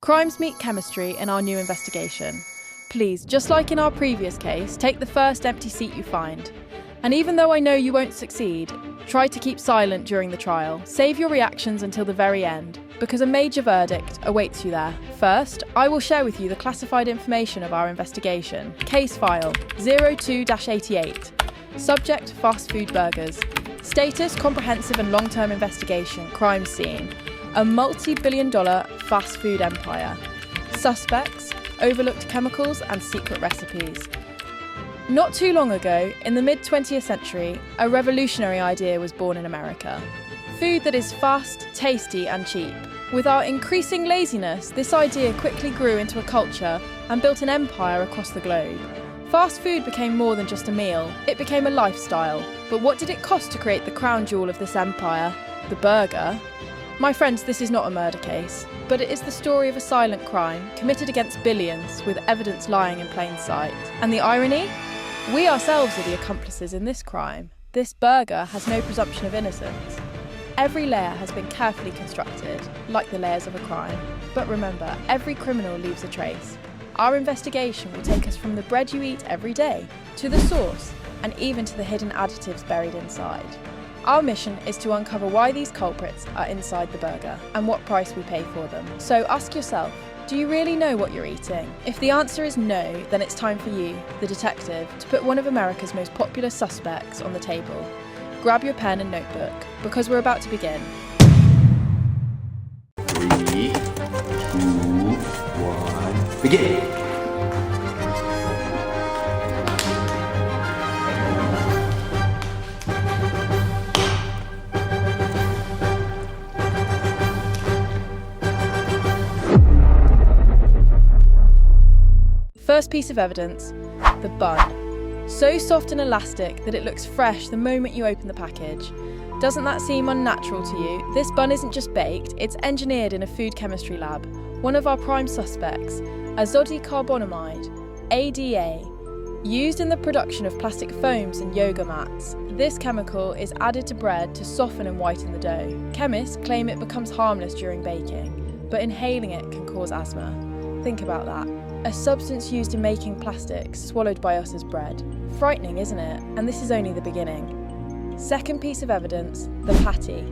Crimes meet chemistry in our new investigation. Please, just like in our previous case, take the first empty seat you find. And even though I know you won't succeed, try to keep silent during the trial. Save your reactions until the very end, because a major verdict awaits you there. First, I will share with you the classified information of our investigation. Case file 02-88. Subject: fast food burgers. Status: comprehensive and long-term investigation. Crime scene: a multi-billion-dollar fast food empire. Suspects: overlooked chemicals and secret recipes. Not too long ago, in the mid-20th century, a revolutionary idea was born in America. Food that is fast, tasty and cheap. With our increasing laziness, this idea quickly grew into a culture and built an empire across the globe. Fast food became more than just a meal, it became a lifestyle. But what did it cost to create the crown jewel of this empire? The burger? My friends, this is not a murder case, but it is the story of a silent crime committed against billions with evidence lying in plain sight. And the irony? We ourselves are the accomplices in this crime. This burger has no presumption of innocence. Every layer has been carefully constructed, like the layers of a crime. But remember, every criminal leaves a trace. Our investigation will take us from the bread you eat every day, to the source, and even to the hidden additives buried inside. Our mission is to uncover why these culprits are inside the burger and what price we pay for them. So ask yourself, do you really know what you're eating? If the answer is no, then it's time for you, the detective, to put one of America's most popular suspects on the table. Grab your pen and notebook, because we're about to begin. 3, 2, 1, begin! First piece of evidence, the bun. So soft and elastic that it looks fresh the moment you open the package. Doesn't that seem unnatural to you? This bun isn't just baked, it's engineered in a food chemistry lab. One of our prime suspects, azodicarbonamide, ADA, used in the production of plastic foams and yoga mats. This chemical is added to bread to soften and whiten the dough. Chemists claim it becomes harmless during baking, but inhaling it can cause asthma. Think about that. A substance used in making plastics swallowed by us as bread. Frightening, isn't it? And this is only the beginning. Second piece of evidence, the patty.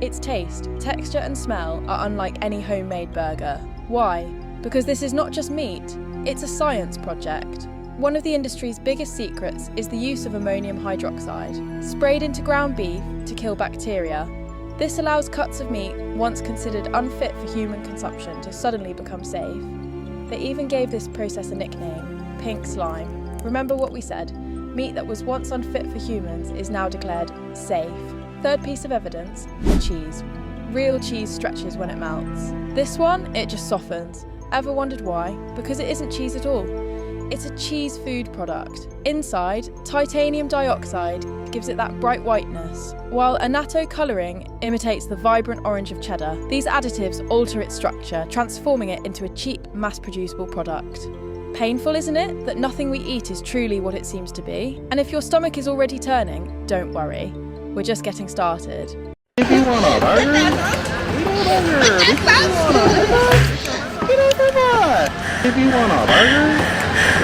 Its taste, texture and smell are unlike any homemade burger. Why? Because this is not just meat, it's a science project. One of the industry's biggest secrets is the use of ammonium hydroxide, sprayed into ground beef to kill bacteria. This allows cuts of meat, once considered unfit for human consumption, to suddenly become safe. They even gave this process a nickname, pink slime. Remember what we said, meat that was once unfit for humans is now declared safe. Third piece of evidence, cheese. Real cheese stretches when it melts. This one, it just softens. Ever wondered why? Because it isn't cheese at all. It's a cheese food product. Inside, titanium dioxide gives it that bright whiteness, while annatto colouring imitates the vibrant orange of cheddar. These additives alter its structure, transforming it into a cheap, mass-producible product. Painful, isn't it, that nothing we eat is truly what it seems to be? And if your stomach is already turning, don't worry. We're just getting started. If you want a burger, we want a burger. If you want a burger, get over that. If you want a burger,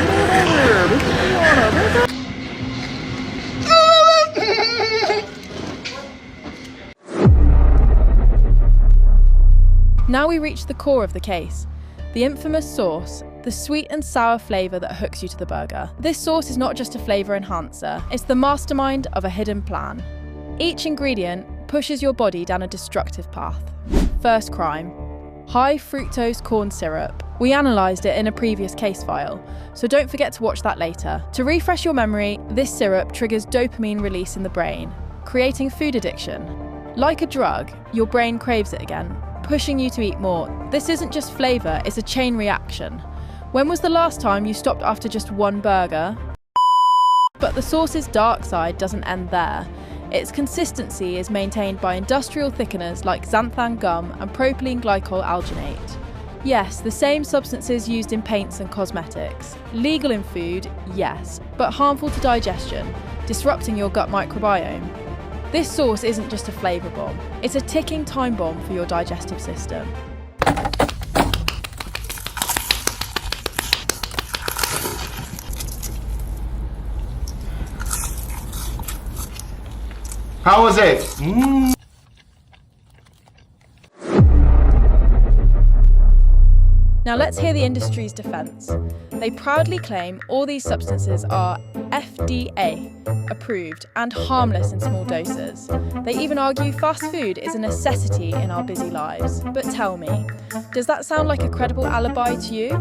we want a burger. If you want a burger. Now we reach the core of the case, the infamous sauce, the sweet and sour flavour that hooks you to the burger. This sauce is not just a flavour enhancer, it's the mastermind of a hidden plan. Each ingredient pushes your body down a destructive path. First crime, High-Fructose Corn Syrup. We analysed it in a previous case file, so don't forget to watch that later. To refresh your memory, this syrup triggers dopamine release in the brain, creating food addiction. Like a drug, your brain craves it again, pushing you to eat more. This isn't just flavour, it's a chain reaction. When was the last time you stopped after just one burger? But the sauce's dark side doesn't end there. Its consistency is maintained by industrial thickeners like xanthan gum and propylene glycol alginate. Yes, the same substances used in paints and cosmetics. Legal in food, yes, but harmful to digestion, disrupting your gut microbiome. This sauce isn't just a flavour bomb, it's a ticking time bomb for your digestive system. How was it? Now let's hear the industry's defence. They proudly claim all these substances are FDA approved and harmless in small doses. They even argue fast food is a necessity in our busy lives. But tell me, does that sound like a credible alibi to you?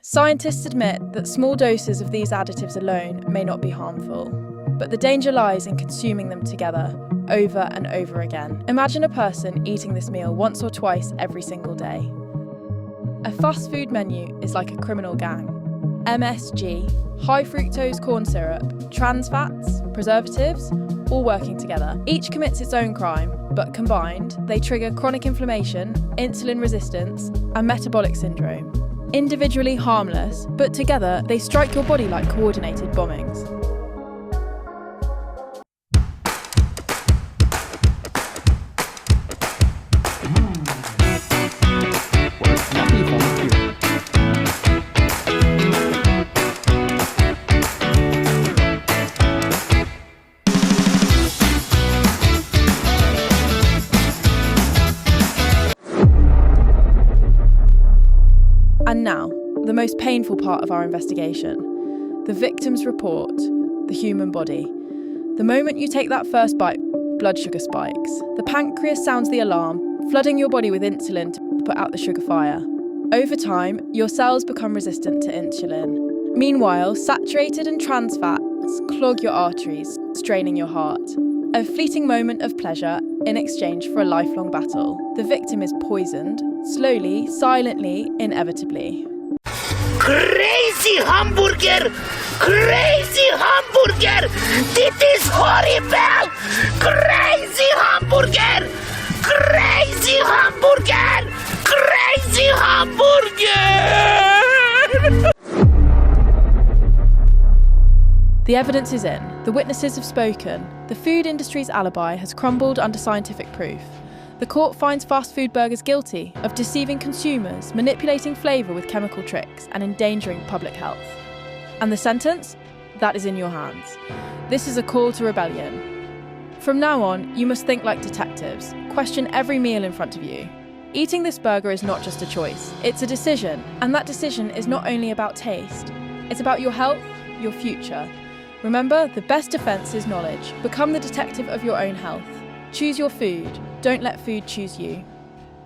Scientists admit that small doses of these additives alone may not be harmful, but the danger lies in consuming them together over and over again. Imagine a person eating this meal once or twice every single day. A fast food menu is like a criminal gang. MSG, high-fructose corn syrup, trans fats, preservatives, all working together. Each commits its own crime, but combined, they trigger chronic inflammation, insulin resistance, and metabolic syndrome. Individually harmless, but together they strike your body like coordinated bombings. And now, the most painful part of our investigation, the victim's report, the human body. The moment you take that first bite, blood sugar spikes. The pancreas sounds the alarm, flooding your body with insulin to put out the sugar fire. Over time, your cells become resistant to insulin. Meanwhile, saturated and trans fats clog your arteries, straining your heart. A fleeting moment of pleasure in exchange for a lifelong battle. The victim is poisoned, slowly, silently, inevitably. Crazy hamburger! Crazy hamburger! This is horrible! Crazy hamburger! Crazy hamburger! Crazy hamburger! The evidence is in. The witnesses have spoken. The food industry's alibi has crumbled under scientific proof. The court finds fast food burgers guilty of deceiving consumers, manipulating flavour with chemical tricks, and endangering public health. And the sentence? That is in your hands. This is a call to rebellion. From now on, you must think like detectives. Question every meal in front of you. Eating this burger is not just a choice, it's a decision. And that decision is not only about taste, it's about your health, your future. Remember, the best defence is knowledge. Become the detective of your own health. Choose your food. Don't let food choose you.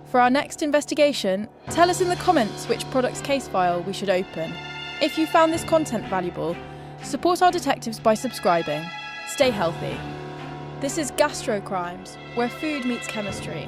For our next investigation, tell us in the comments which product's case file we should open. If you found this content valuable, support our detectives by subscribing. Stay healthy. This is Gastro Crimes, where food meets chemistry.